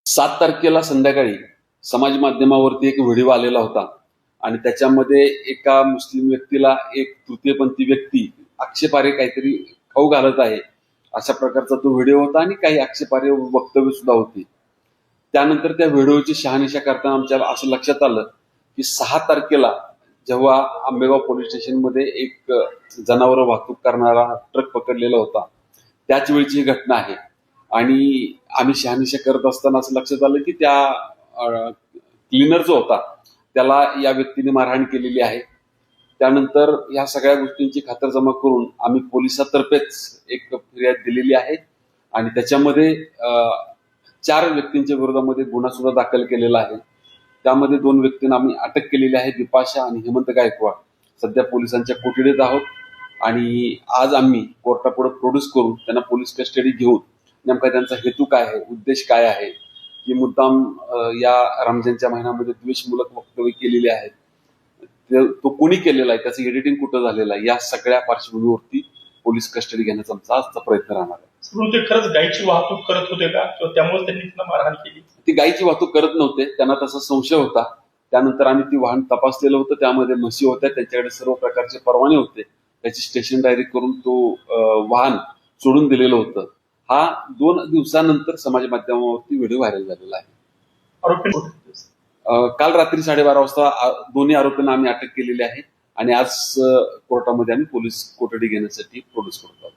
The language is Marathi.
7 तारखेला संध्याकाळी समाज माध्यमावरती एक व्हिडिओ आलेला होता आणि त्याच्यामध्ये एका मुस्लिम व्यक्तीला एक तृतीयपंथी व्यक्ती आक्षेपार्ह काहीतरी खाऊ घालत आहे अशा प्रकारचा तो व्हिडिओ होता आणि काही आक्षेपार्ह वक्तव्य सुद्धा होती. त्यानंतर त्या व्हिडिओची शहानिशा करताना आमच्या असं लक्षात आलं की 6 तारखेला जेव्हा आंबेगाव पोलीस स्टेशनमध्ये एक जनावर वाहतूक करणारा ट्रक पकडलेला होता त्याच वेळची ही घटना आहे. आणि आम्ही शहानिशा करत असताना असं लक्षात आलं की त्या क्लीनर जो होता त्याला या व्यक्तीने मारहाण केलेली आहे. त्यानंतर या सगळ्या गोष्टींची खातरजमा करून आम्ही पोलिसातर्फेच एक फिर्याद दिलेली आहे आणि त्याच्यामध्ये 4 व्यक्तींच्या विरोधामध्ये गुन्हा सुद्धा दाखल केलेला आहे. त्यामध्ये 2 व्यक्तींना आम्ही अटक केलेली आहे, बिपाशा आणि हेमंत गायकवाड. सध्या पोलिसांच्या कोठडीत आहोत आणि आज आम्ही कोर्टापुढे प्रोड्यूस करून त्यांना पोलीस कस्टडी घेऊन नेमका त्यांचा हेतू काय आहे, उद्देश काय आहे, की मुद्दाम या रमजानच्या महिन्यामध्ये द्वेषमूलक वक्तव्य केलेले आहेत, तो कोणी केलेला आहे, त्याचं एडिटिंग कुठं झालेलं आहे, या सगळ्या पार्श्वभूमीवरती पोलीस कस्टडी घेण्याचा आमचा आजचा प्रयत्न राहणार आहे. ते खरंच गायीची वाहतूक करत होते का किंवा त्यामुळे त्यांनी त्यांना मारहाण केली? ती गायीची वाहतूक करत नव्हते, त्यांना तसा संशय होता. त्यानंतर आम्ही ती वाहन तपासलेलं होतं, त्यामध्ये म्हशी होत्या, त्यांच्याकडे सर्व प्रकारचे परवाने होते. त्याची स्टेशन डायरी करून तो वाहन सोडून दिलेलं होतं. हा 2 दिवसानंतर समाज माध्यमावरती व्हिडिओ व्हायरल झालेला आहे. काल रात्री 12:30 वाजता दोन्ही आरोपींना आम्ही अटक केलेली आहे आणि आज कोर्टामध्ये आम्ही पोलीस कोठडी घेण्यासाठी प्रोड्यूस करतो.